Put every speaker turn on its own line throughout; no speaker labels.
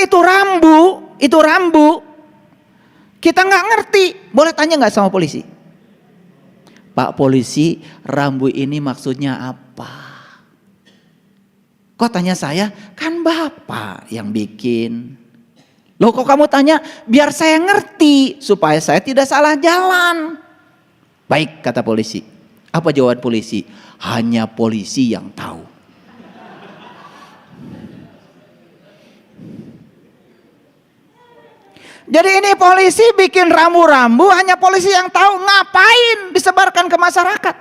itu rambu. Kita nggak ngerti. Boleh tanya nggak sama polisi? Pak polisi, rambu ini maksudnya apa? Kok tanya saya? Kan Bapak yang bikin. Loh kok kamu tanya? Biar saya ngerti supaya saya tidak salah jalan. Baik, kata polisi. Apa jawaban polisi? Hanya polisi yang tahu. Jadi ini polisi bikin rambu-rambu, hanya polisi yang tahu. Ngapain disebarkan ke masyarakat?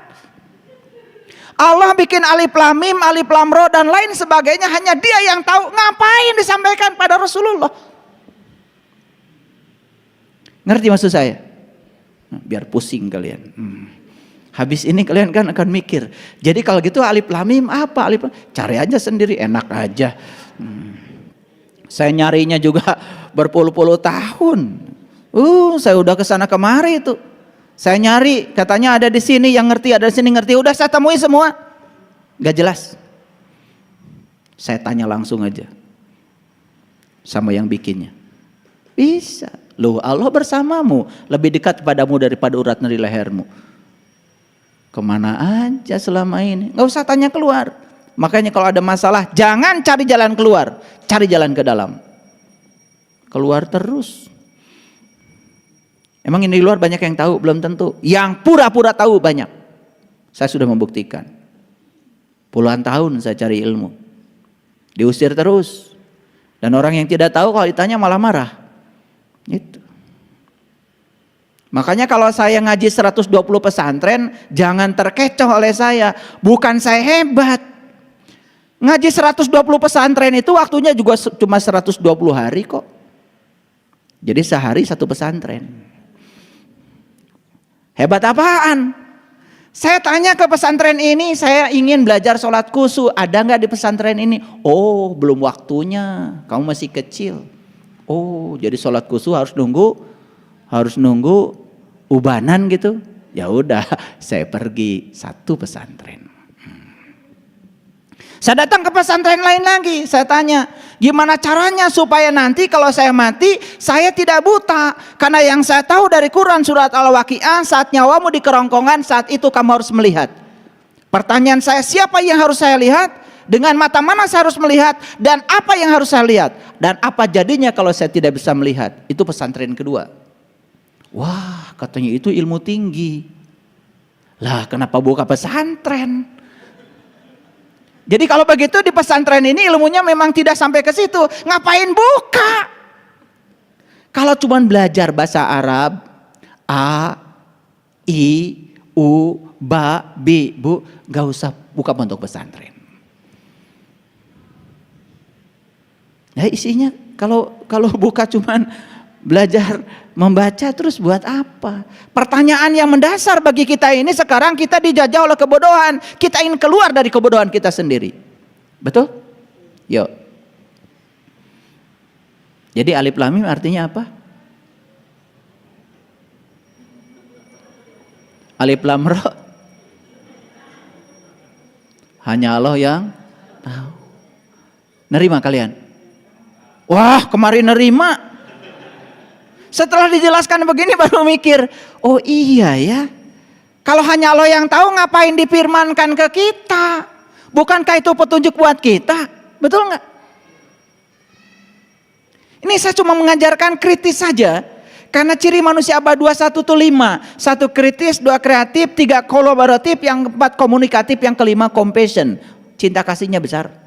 Allah bikin alif lam mim, alif lam ra dan lain sebagainya, hanya dia yang tahu. Ngapain disampaikan pada Rasulullah? Ngerti maksud saya? Biar pusing kalian. Habis ini kalian kan akan mikir. Jadi kalau gitu alif lam mim apa? Alif lam, cari aja sendiri, enak aja. Saya nyarinya juga berpuluh-puluh tahun. Saya udah kesana kemari itu. Saya nyari, katanya ada di sini yang ngerti, ada di sini ngerti. Udah saya temui semua, gak jelas. Saya tanya langsung aja sama yang bikinnya. Bisa. Loh, Allah bersamamu, lebih dekat padamu daripada urat nadi lehermu. Kemana aja selama ini? Gak usah tanya keluar. Makanya kalau ada masalah, jangan cari jalan keluar, cari jalan ke dalam. Keluar terus. Emang ini di luar banyak yang tahu? Belum tentu. Yang pura-pura tahu banyak. Saya sudah membuktikan. Puluhan tahun saya cari ilmu. Diusir terus. Dan orang yang tidak tahu kalau ditanya malah marah. Itu. Makanya kalau saya ngaji 120 pesantren, jangan terkecoh oleh saya. Bukan saya hebat. Ngaji 120 pesantren itu waktunya juga cuma 120 hari kok. Jadi sehari satu pesantren. Hebat apaan? Saya tanya ke pesantren ini, saya ingin belajar sholat khusyuk. Ada nggak di pesantren ini? Oh, belum waktunya. Kamu masih kecil. Oh, jadi sholat khusyuk harus nunggu ubanan gitu. Ya udah, saya pergi satu pesantren. Saya datang ke pesantren lain lagi, saya tanya, gimana caranya supaya nanti kalau saya mati, saya tidak buta. Karena yang saya tahu dari Quran surat Al-Waqiah, saat nyawamu di kerongkongan, saat itu kamu harus melihat. Pertanyaan saya, siapa yang harus saya lihat? Dengan mata mana saya harus melihat? Dan apa yang harus saya lihat? Dan apa jadinya kalau saya tidak bisa melihat? Itu pesantren kedua. Wah, katanya itu ilmu tinggi. Lah, kenapa buka pesantren? Jadi kalau begitu di pesantren ini ilmunya memang tidak sampai ke situ. Ngapain buka? Kalau cuma belajar bahasa Arab, A, I, U, Ba, Bi, Bu, gak usah buka pondok pesantren. Nah isinya kalau buka cuman belajar membaca terus buat apa? Pertanyaan yang mendasar bagi kita ini sekarang, kita dijajah oleh kebodohan. Kita ingin keluar dari kebodohan kita sendiri. Betul? Yuk. Jadi alif lam mim artinya apa? Alif lam ra. Hanya Allah yang tahu. Nerima kalian? Wah, kemarin nerima. Setelah dijelaskan begini baru mikir, oh iya ya. Kalau hanya Allah yang tahu, ngapain difirmankan ke kita? Bukankah itu petunjuk buat kita? Betul nggak? Ini saya cuma mengajarkan kritis saja. Karena ciri manusia abad 21 itu 5. 1 kritis, 2 kreatif, 3 kolaboratif, yang 4 komunikatif, yang kelima compassion. Cinta kasihnya besar.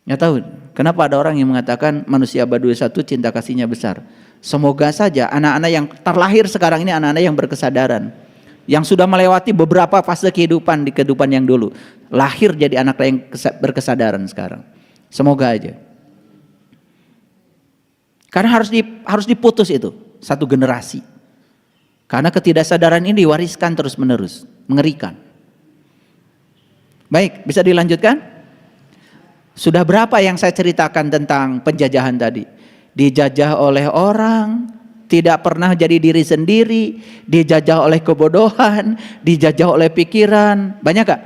Nggak tahu kenapa ada orang yang mengatakan manusia abad 21 cinta kasihnya besar. Semoga saja anak-anak yang terlahir sekarang ini anak-anak yang berkesadaran, yang sudah melewati beberapa fase kehidupan di kehidupan yang dulu, lahir jadi anak yang berkesadaran sekarang. Semoga aja. Karena harus diputus itu satu generasi. Karena ketidaksadaran ini diwariskan terus menerus, mengerikan. Baik, bisa dilanjutkan? Sudah berapa yang saya ceritakan tentang penjajahan tadi? Dijajah oleh orang, tidak pernah jadi diri sendiri, dijajah oleh kebodohan, dijajah oleh pikiran. Banyak gak?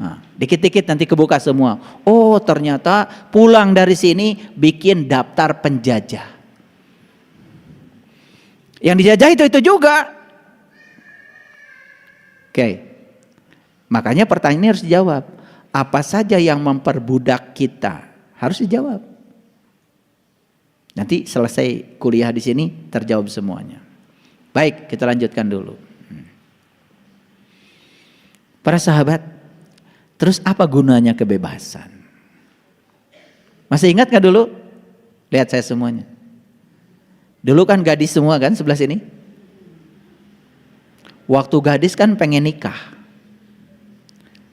Nah, Dikit-dikit nanti kebuka semua. Oh ternyata pulang dari sini bikin daftar penjajah. Yang dijajah itu juga. Oke. Makanya pertanyaan ini harus dijawab. Apa saja yang memperbudak kita? Harus dijawab. Nanti selesai kuliah di sini terjawab semuanya. Baik, kita lanjutkan dulu. Para sahabat, terus apa gunanya kebebasan? Masih ingat gak dulu? Lihat saya semuanya. Dulu kan gadis semua kan sebelah sini. Waktu gadis kan pengen nikah.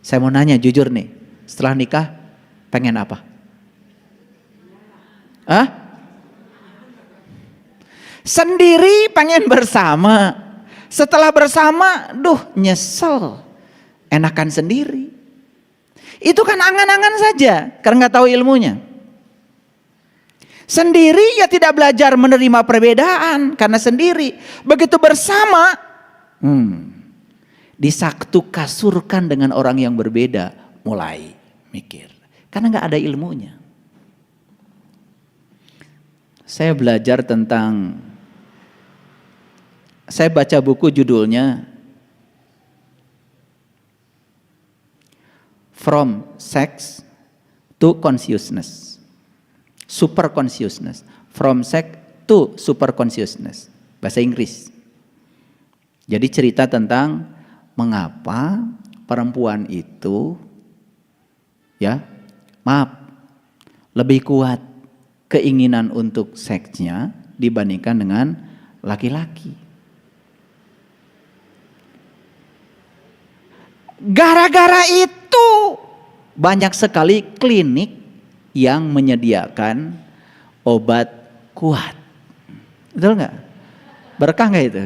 Saya mau nanya jujur nih, setelah nikah pengen apa? Hah? Sendiri pengen bersama. Setelah bersama, nyesel. Enakan sendiri. Itu kan angan-angan saja, karena nggak tahu ilmunya. Sendiri ya tidak belajar menerima perbedaan, karena sendiri. Begitu bersama, disaktu kasurkan dengan orang yang berbeda, mulai mikir. Karena nggak ada ilmunya. Saya belajar tentang, saya baca buku judulnya From Sex to Consciousness, Super Consciousness, From Sex to Super Consciousness, bahasa Inggris. Jadi cerita tentang mengapa perempuan itu lebih kuat keinginan untuk seksnya dibandingkan dengan laki-laki. Gara-gara itu banyak sekali klinik yang menyediakan obat kuat. Betul nggak? Berkah nggak itu?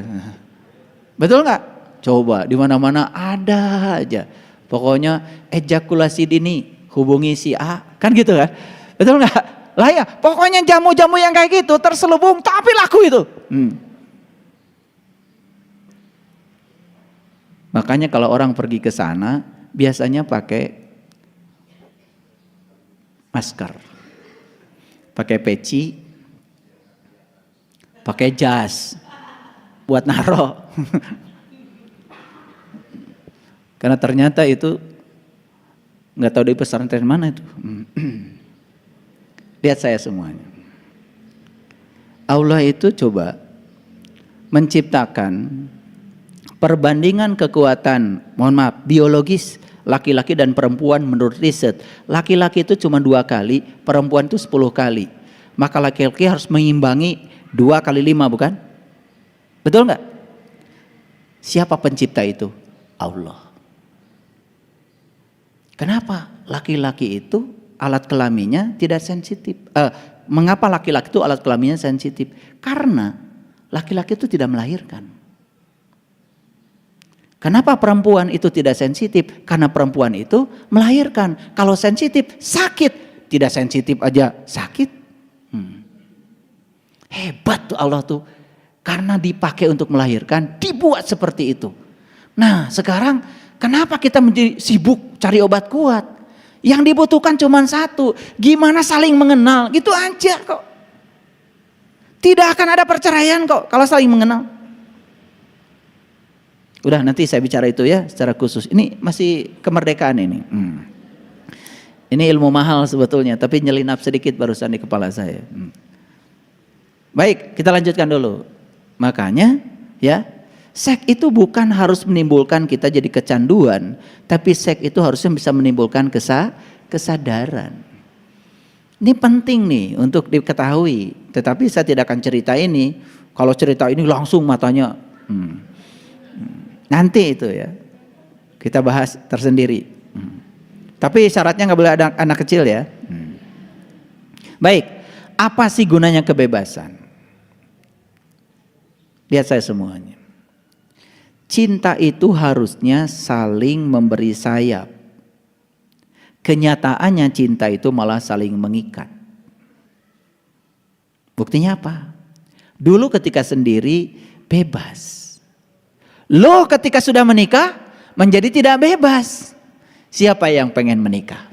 Betul nggak? Coba di mana-mana ada aja. Pokoknya ejakulasi dini, hubungi si A, kan gitu kan? Betul nggak? Lah ya, pokoknya jamu-jamu yang kayak gitu terselubung tapi laku itu. Makanya kalau orang pergi ke sana biasanya pakai masker, pakai peci, pakai jas buat naro. Karena ternyata itu nggak tahu dari pesantren mana itu. Lihat saya semuanya. Allah itu coba menciptakan perbandingan kekuatan, biologis laki-laki dan perempuan menurut riset. Laki-laki itu cuma 2 kali, perempuan itu 10 kali. Maka laki-laki harus mengimbangi 2 kali 5, bukan? Betul nggak? Siapa pencipta itu? Allah. Kenapa laki-laki itu alat kelaminnya tidak sensitif? Mengapa laki-laki itu alat kelaminnya sensitif? Karena laki-laki itu tidak melahirkan. Kenapa perempuan itu tidak sensitif? Karena perempuan itu melahirkan. Kalau sensitif, sakit. Tidak sensitif aja sakit. Hebat tuh Allah tuh. Karena dipakai untuk melahirkan, dibuat seperti itu. Nah sekarang kenapa kita menjadi sibuk cari obat kuat? Yang dibutuhkan cuma satu. Gimana saling mengenal, gitu aja kok. Tidak akan ada perceraian kok kalau saling mengenal. Udah nanti saya bicara itu ya secara khusus. Ini masih kemerdekaan ini. Ini ilmu mahal sebetulnya, tapi nyelinap sedikit barusan di kepala saya. Baik, kita lanjutkan dulu. Makanya ya, seks itu bukan harus menimbulkan kita jadi kecanduan, tapi seks itu harusnya bisa menimbulkan kesadaran. Ini penting nih untuk diketahui. Tetapi saya tidak akan cerita ini. Kalau cerita ini langsung matanya nanti itu ya kita bahas tersendiri. Tapi syaratnya nggak boleh ada anak kecil ya. Baik, apa sih gunanya kebebasan? Lihat saya semuanya. Cinta itu harusnya saling memberi sayap. Kenyataannya cinta itu malah saling mengikat. Buktinya apa? Dulu ketika sendiri bebas. Loh ketika sudah menikah menjadi tidak bebas. Siapa yang pengen menikah?